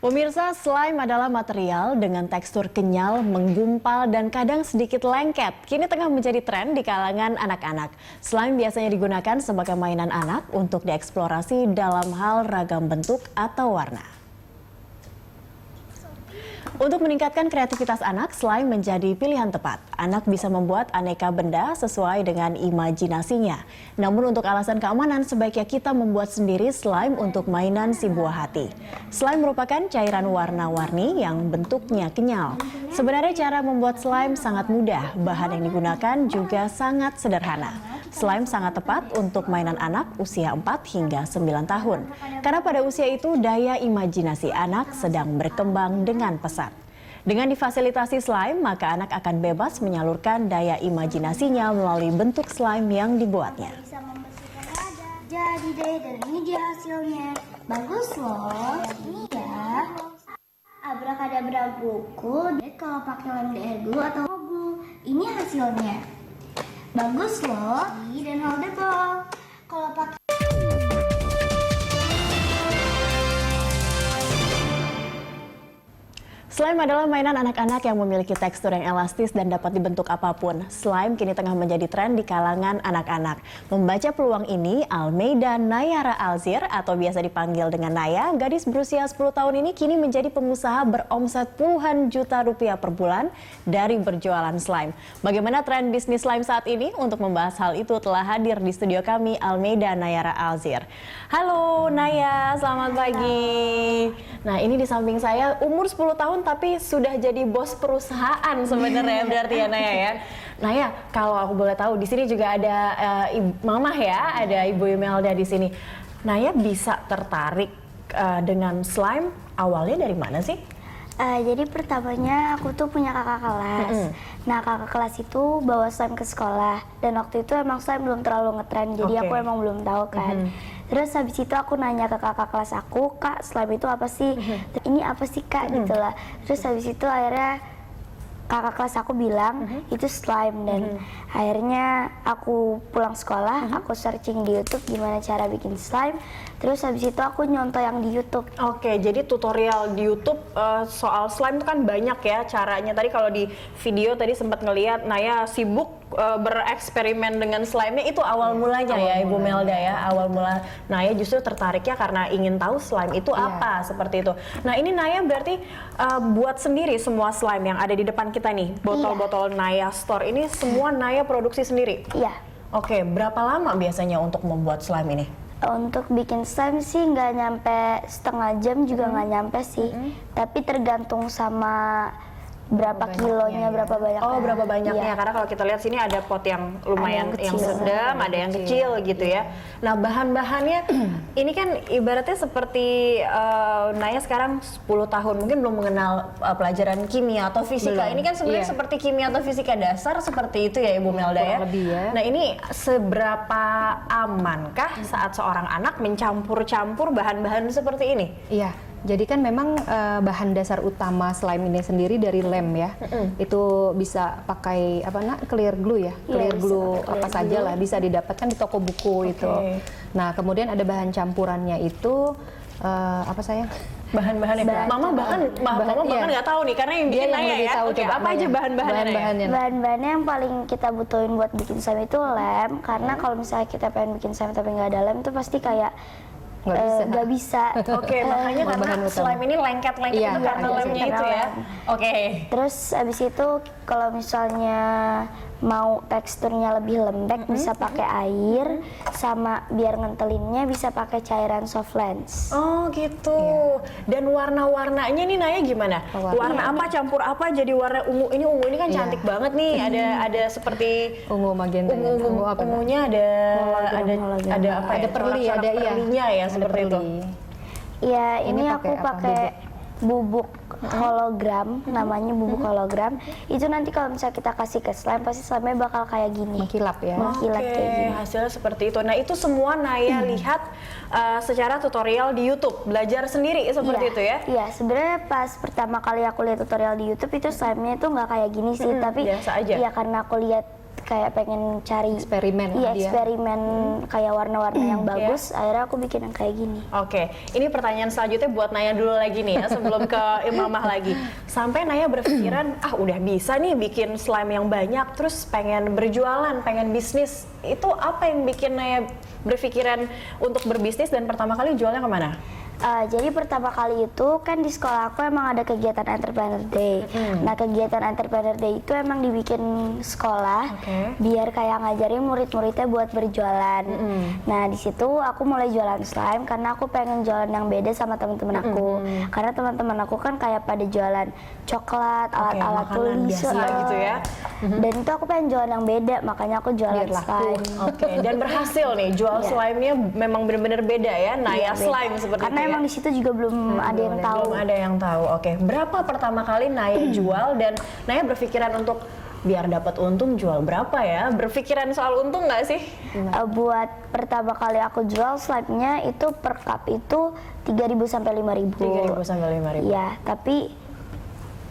Pemirsa, slime adalah material dengan tekstur kenyal, menggumpal, dan kadang sedikit lengket. Kini tengah menjadi tren di kalangan anak-anak. Slime biasanya digunakan sebagai mainan anak untuk dieksplorasi dalam hal ragam bentuk atau warna. Untuk meningkatkan kreativitas anak, slime menjadi pilihan tepat. Anak bisa membuat aneka benda sesuai dengan imajinasinya. Namun untuk alasan keamanan, sebaiknya kita membuat sendiri slime untuk mainan si buah hati. Slime merupakan cairan warna-warni yang bentuknya kenyal. Sebenarnya cara membuat slime sangat mudah, bahan yang digunakan juga sangat sederhana. Slime sangat tepat untuk mainan anak usia 4 hingga 9 tahun. Karena pada usia itu daya imajinasi anak sedang berkembang dengan pesat. Dengan difasilitasi slime, maka anak akan bebas menyalurkan daya imajinasinya melalui bentuk slime yang dibuatnya. Jadi deh, dan ini dia hasilnya. Bagus loh. Ini ya. Abrakadabra buku. Kalau pakai lem DR glue atau glue. Ini hasilnya. Bagus loh. Dan holdable. Kalau pakai Slime adalah mainan anak-anak yang memiliki tekstur yang elastis dan dapat dibentuk apapun. Slime kini tengah menjadi tren di kalangan anak-anak. Membaca peluang ini, Almeida Nayara Alzir atau biasa dipanggil dengan Naya, gadis berusia 10 tahun ini kini menjadi pengusaha beromset puluhan juta rupiah per bulan dari berjualan slime. Bagaimana tren bisnis slime saat ini? Untuk membahas hal itu telah hadir di studio kami Almeida Nayara Alzir. Halo Naya, selamat pagi. Nah, ini di samping saya umur 10 tahun tapi sudah jadi bos perusahaan sebenarnya berarti ya Naya ya. Naya, kalau aku boleh tahu di sini juga ada Mamah ya, ada Ibu Imelda di sini. Naya bisa tertarik dengan slime awalnya dari mana sih? jadi pertamanya aku tuh punya kakak kelas. Nah kakak kelas itu bawa slime ke sekolah. Dan waktu itu emang slime belum terlalu ngetren. Jadi aku emang belum tahu kan. Terus habis itu aku nanya ke kakak kelas aku, Kak slime itu apa sih? Ini apa sih Kak? Gitu lah. Terus habis itu akhirnya kakak kelas aku bilang itu slime. Dan akhirnya aku pulang sekolah, aku searching di YouTube gimana cara bikin slime. Terus habis itu aku nyontoh yang di YouTube. Oke, jadi tutorial di YouTube soal slime itu kan banyak ya caranya. Tadi kalau di video tadi sempat ngelihat Naya sibuk bereksperimen dengan slime-nya, itu awal mulanya ya Ibu Melda ya. Awal mula Naya justru tertariknya karena ingin tahu slime itu apa, seperti itu. Nah, ini Naya berarti buat sendiri semua slime yang ada di depan kita nih. Botol-botol Naya Store ini semua Naya produksi sendiri? Iya. Oke, berapa lama biasanya untuk membuat slime ini? Untuk bikin slime sih nggak nyampe setengah jam juga nggak nyampe sih. Tapi tergantung sama berapa kilonya, berapa banyaknya. Oh, berapa banyaknya? Karena kalau kita lihat sini ada pot yang lumayan, yang sedang, ada yang kecil gitu ya. Nah, bahan-bahannya ini kan ibaratnya seperti Naya sekarang 10 tahun mungkin belum mengenal pelajaran kimia atau fisika. Ini kan sebenarnya seperti kimia atau fisika dasar seperti itu ya Ibu Melda ya. Nah, ini seberapa amankah saat seorang anak mencampur-campur bahan-bahan seperti ini? Iya. Jadi kan memang bahan dasar utama slime ini sendiri dari lem ya. Itu bisa pakai clear glue ya. Clear glue apa saja lah bisa didapatkan di toko buku itu. Nah, kemudian ada bahan campurannya itu apa sayang? Bahan-bahannya. Mama bahkan nggak tahu nih karena yang bikin Naya ya. Oke, apa aja bahan-bahannya? Bahan-bahannya yang paling kita butuhin buat bikin slime itu lem. Karena kalau misalnya kita pengen bikin slime tapi nggak ada lem itu pasti kayak nggak bisa. Oke, makanya karena slime ini lengket-lengket itu karena lemnya itu ya. Oke. Terus abis itu kalau misalnya mau teksturnya lebih lembek bisa pakai air, sama biar ngentelinnya bisa pakai cairan soft lens. Oh gitu. Dan warna-warnanya nih Naya gimana? Warna apa campur apa jadi warna ungu? Ini ungu ini kan cantik banget nih. Ada seperti ungu magenta. Ungunya ada apa? Ada perlinya ya seperti itu. Iya, ini aku pakai bubuk hologram, namanya bubuk hologram. Itu nanti kalau misalnya kita kasih ke slime, pasti slime-nya bakal kayak gini. Mengkilap ya. Mengkilap kayak gini. Hasilnya seperti itu. Nah, itu semua Naya lihat secara tutorial di YouTube, belajar sendiri seperti itu ya? Iya, sebenarnya pas pertama kali aku lihat tutorial di YouTube itu slime-nya itu nggak kayak gini sih, tapi biasa aja. Iya, karena aku lihat kayak pengen cari Eksperimen iya dia. eksperimen kayak warna-warna yang bagus. Akhirnya aku bikin yang kayak gini. Oke, ini pertanyaan selanjutnya buat Naya dulu lagi nih ya, sebelum ke Imamah lagi. Sampai Naya berpikiran, udah bisa nih bikin slime yang banyak, terus pengen berjualan, pengen bisnis. Itu apa yang bikin Naya berpikiran untuk berbisnis dan pertama kali jualnya kemana? Jadi pertama kali itu kan di sekolah aku emang ada kegiatan Entrepreneur Day. Nah kegiatan Entrepreneur Day itu emang dibikin sekolah biar kayak ngajarin murid-muridnya buat berjualan. Nah di situ aku mulai jualan slime karena aku pengen jualan yang beda sama teman-teman aku. Karena teman-teman aku kan kayak pada jualan coklat, alat-alat tulis biasa gitu ya. Dan itu aku pengen jualan yang beda, makanya aku jualan slime. Oke, dan berhasil nih jual slime-nya memang benar-benar beda ya, Naya slime seperti karena itu ya. emang di situ juga belum ada yang tahu. Belum ada yang tahu. Oke, berapa pertama kali Naya jual dan Naya berpikiran untuk biar dapat untung jual berapa ya? Berpikiran soal untung nggak sih? Buat pertama kali aku jual slime-nya itu per cup itu 3.000 sampai 5.000. 3.000 sampai 5.000. Iya, tapi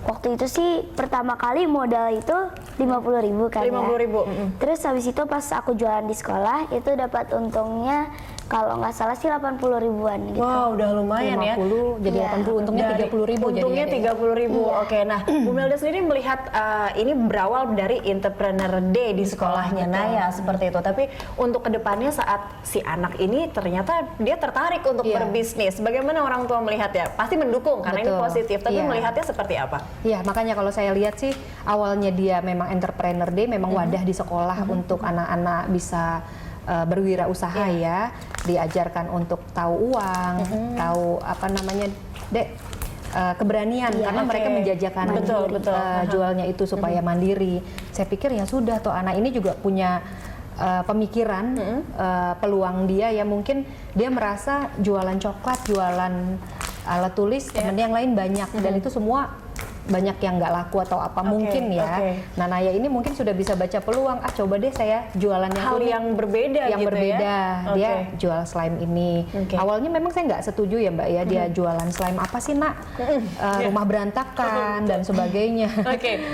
waktu itu sih pertama kali modal itu 50.000 kan 50.000. Terus habis itu pas aku jualan di sekolah itu dapat untungnya kalau nggak salah sih 80.000-an gitu. Wow, udah lumayan 50 jadi 80, untungnya 30.000 Untungnya 30.000. Oke, nah Bu Melda sendiri melihat ini berawal dari Entrepreneur Day di sekolahnya Naya seperti itu. Tapi untuk kedepannya saat si anak ini ternyata dia tertarik untuk berbisnis, bagaimana orang tua melihatnya? Pasti mendukung karena ini positif. Tapi melihatnya seperti apa? Iya, makanya kalau saya lihat sih awalnya dia memang Entrepreneur Day, memang wadah di sekolah untuk anak-anak bisa berwirausaha ya, diajarkan untuk tahu uang, tahu apa namanya, keberanian karena mereka menjajakan jualnya itu supaya mandiri. Saya pikir ya sudah, toh anak ini juga punya pemikiran, peluang dia ya, mungkin dia merasa jualan coklat, jualan alat tulis, temen yang lain banyak dan itu semua banyak yang nggak laku atau apa mungkin ya. Nah Naya ini mungkin sudah bisa baca peluang, coba deh saya jualan yang hal yang berbeda yang gitu berbeda ya? Dia jual slime ini. Awalnya memang saya nggak setuju ya Mbak ya, dia jualan slime apa sih nak, rumah berantakan dan sebagainya.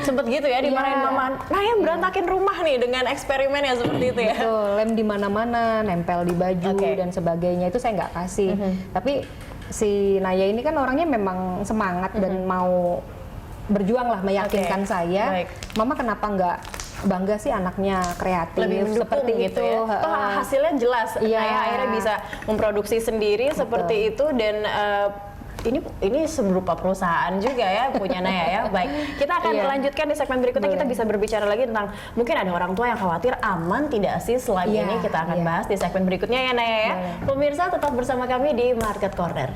Sempet gitu ya dimarahin mama, Naya berantakin rumah nih dengan eksperimennya seperti itu ya. Betul, lem di mana-mana, nempel di baju dan sebagainya, itu saya nggak kasih. Tapi si Naya ini kan orangnya memang semangat dan mau berjuang lah, meyakinkan saya. Mama kenapa nggak bangga sih anaknya kreatif, lebih seperti gitu ya. Toh hasilnya jelas, Naya akhirnya bisa memproduksi sendiri seperti itu dan ini seberupa perusahaan juga ya punya Naya ya. Baik, kita akan lanjutkan di segmen berikutnya. Kita bisa berbicara lagi tentang mungkin ada orang tua yang khawatir aman tidak sih slime ini. Kita akan bahas di segmen berikutnya ya Naya ya. Pemirsa tetap bersama kami di Market Corner.